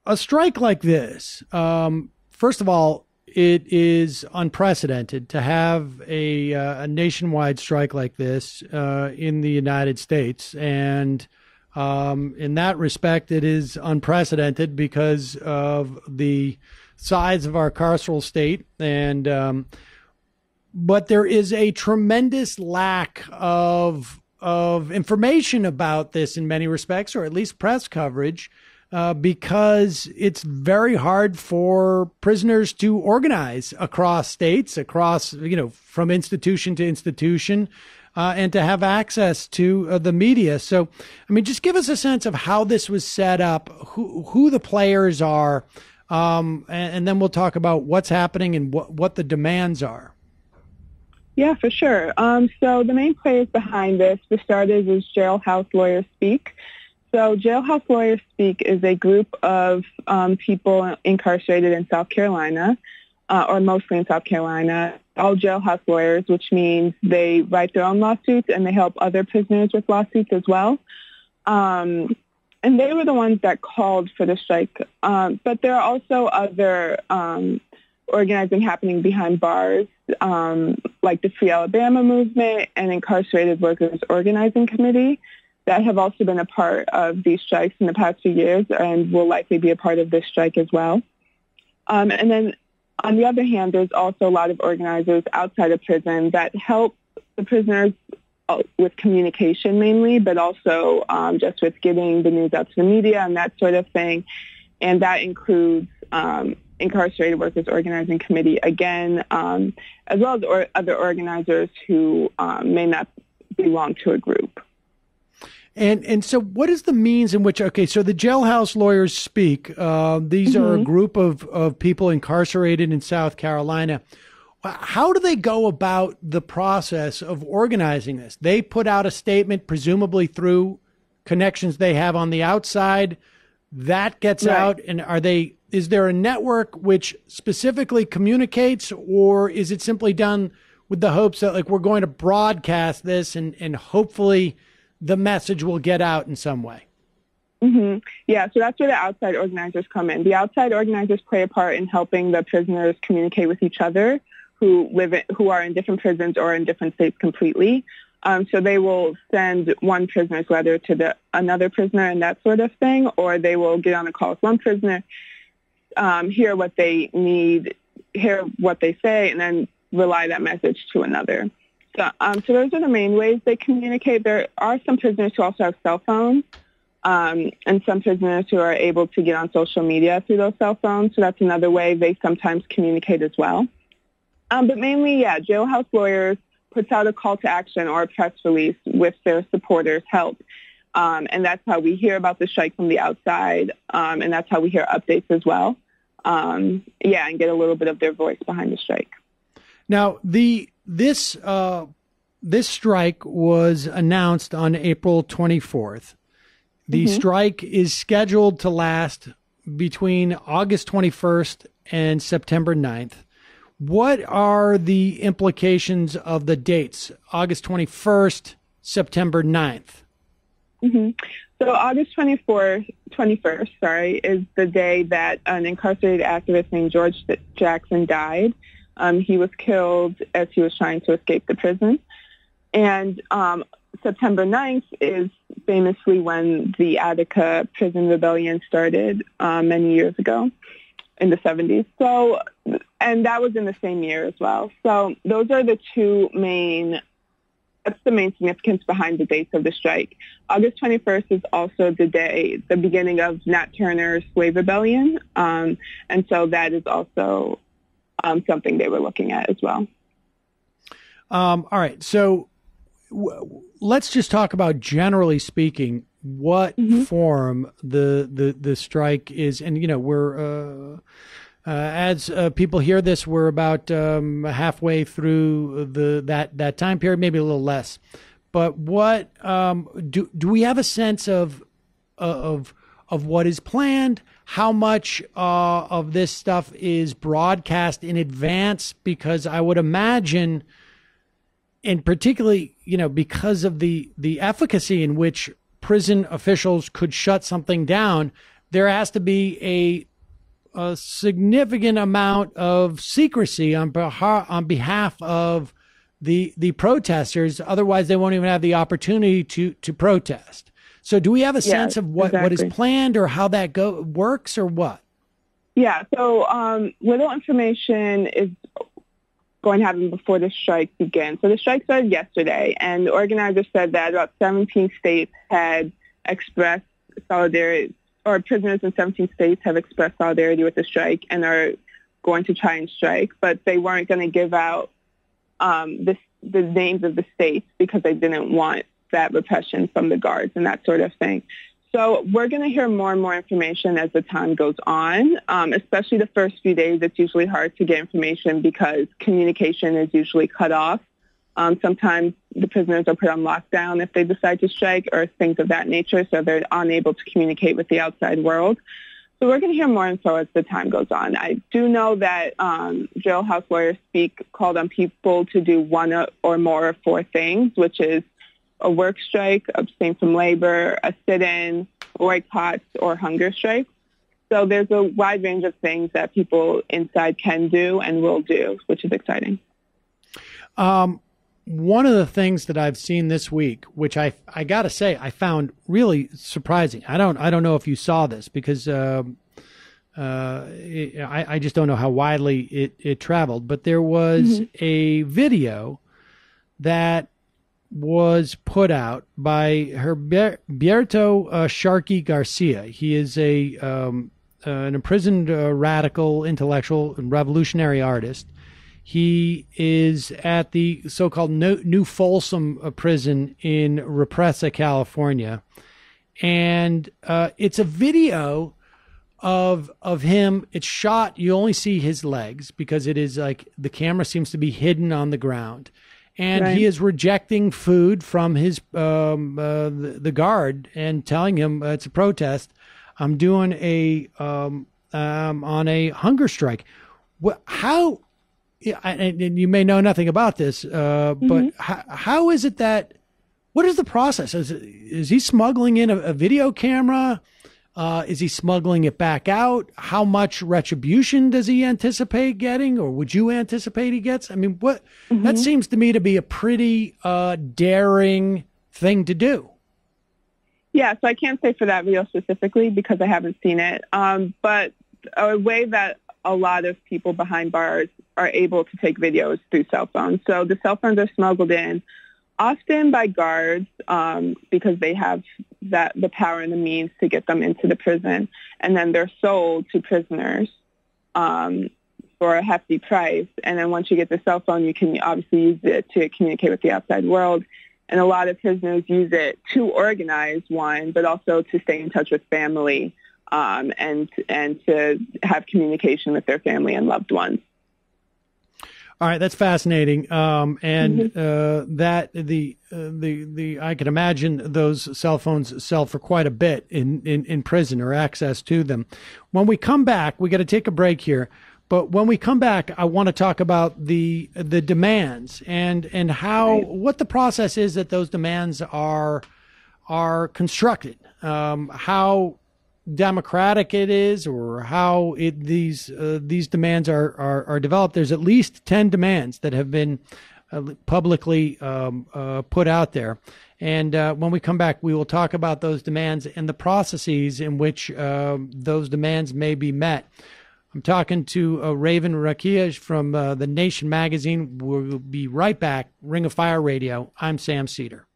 a strike like this, first of all, it is unprecedented to have a nationwide strike like this in the United States. And in that respect, it is unprecedented because of the size of our carceral state. And but there is a tremendous lack of information about this in many respects, or at least press coverage. Because it's very hard for prisoners to organize across states, across, from institution to institution, and to have access to the media. So, I mean, just give us a sense of how this was set up, who the players are, and then we'll talk about what's happening and what the demands are. Yeah, for sure. So the main players behind this, for starters, is Jailhouse Lawyers Speak. So Jailhouse Lawyers Speak is a group of people incarcerated in South Carolina, or mostly in South Carolina, all jailhouse lawyers, which means they write their own lawsuits and they help other prisoners with lawsuits as well. And they were the ones that called for the strike. But there are also other organizing happening behind bars, like the Free Alabama Movement and Incarcerated Workers Organizing Committee, that have also been a part of these strikes in the past few years and will likely be a part of this strike as well. And then on the other hand, there's also a lot of organizers outside of prison that help the prisoners with communication mainly, but also just with getting the news out to the media and that sort of thing. And that includes Incarcerated Workers Organizing Committee, again, as well as other organizers who may not belong to a group. And so what is the means in which, so the Jailhouse Lawyers Speak, these are a group of people incarcerated in South Carolina. How do they go about the process of organizing this? They put out a statement, presumably through connections they have on the outside, that gets out. And is there a network which specifically communicates, or is it simply done with the hopes that we're going to broadcast this and hopefully the message will get out in some way? Yeah, so that's where the outside organizers come in. The outside organizers play a part in helping the prisoners communicate with each other who are in different prisons or in different states completely. So they will send one prisoner's letter to another prisoner and that sort of thing, or they will get on a call with one prisoner, hear what they need, hear what they say, and then relay that message to another. So those are the main ways they communicate. There are some prisoners who also have cell phones, and some prisoners who are able to get on social media through those cell phones. So that's another way they sometimes communicate as well. But mainly, Jailhouse Lawyers puts out a call to action or a press release with their supporters' help. And that's how we hear about the strike from the outside, and that's how we hear updates as well. And get a little bit of their voice behind the strike. Now, this strike was announced on April 24th. The strike is scheduled to last between August 21st and September 9th. What are the implications of the dates? August 21st, September 9th. So August 21st, is the day that an incarcerated activist named George Jackson died. He was killed as he was trying to escape the prison. And September 9th is famously when the Attica prison rebellion started many years ago in the 70s. So, and that was in the same year as well. So those are the that's the main significance behind the dates of the strike. August 21st is also the beginning of Nat Turner's slave rebellion. And so that is also something they were looking at as well. All right. So let's just talk about, generally speaking, what form the strike is. And, we're, as people hear this, we're about halfway through that time period, maybe a little less. But what do we have a sense of what is planned? How much of this stuff is broadcast in advance? Because I would imagine, and particularly, because of the efficacy in which prison officials could shut something down, there has to be a significant amount of secrecy on behalf of the protesters. Otherwise, they won't even have the opportunity to protest. So do we have a sense of what is planned or how that works or what? Yeah, so little information is going to happen before the strike begins. So the strike started yesterday, and the organizers said that about 17 states had expressed solidarity, or prisoners in 17 states have expressed solidarity with the strike and are going to try and strike, but they weren't going to give out the names of the states because they didn't want that repression from the guards and that sort of thing. So we're going to hear more and more information as the time goes on, especially the first few days. It's usually hard to get information because communication is usually cut off. Sometimes the prisoners are put on lockdown if they decide to strike or things of that nature, so they're unable to communicate with the outside world. So we're going to hear more info as the time goes on. I do know that Jailhouse Lawyers Speak called on people to do one or more of four things, which is a work strike, abstain from labor, a sit-in, boycotts, or hunger strike. So there's a wide range of things that people inside can do and will do, which is exciting. One of the things that I've seen this week, which I got to say I found really surprising. I don't know if you saw this because I just don't know how widely it traveled. But there was a video that was put out by Herberto Sharkey Garcia. He is an imprisoned radical, intellectual, and revolutionary artist. He is at the so-called New Folsom prison in Represa, California. And it's a video of him. It's shot. You only see his legs because it is like the camera seems to be hidden on the ground. And he is rejecting food from his the guard and telling him it's a protest. I'm doing on a hunger strike. How? And you may know nothing about this, but how is it that? What is the process? Is he smuggling in a video camera? Is he smuggling it back out? How much retribution does he anticipate getting, or would you anticipate he gets? I mean, what that seems to me to be a pretty daring thing to do. Yeah, so I can't say for that video specifically because I haven't seen it. But a way that a lot of people behind bars are able to take videos through cell phones. So the cell phones are smuggled in, often by guards because they have the power and the means to get them into the prison, and then they're sold to prisoners for a hefty price. And then once you get the cell phone, you can obviously use it to communicate with the outside world. And a lot of prisoners use it to organize, one, but also to stay in touch with family and to have communication with their family and loved ones. All right, that's fascinating, and that the I can imagine those cell phones sell for quite a bit in prison, or access to them. When we come back, we got to take a break here, but when we come back, I want to talk about the demands and how what the process is that those demands are constructed, how democratic it is, or how these demands are developed. There's at least 10 demands that have been publicly put out there. And when we come back, we will talk about those demands and the processes in which those demands may be met. I'm talking to Raven Rakia from The Nation magazine. We'll be right back. Ring of Fire Radio. I'm Sam Seder.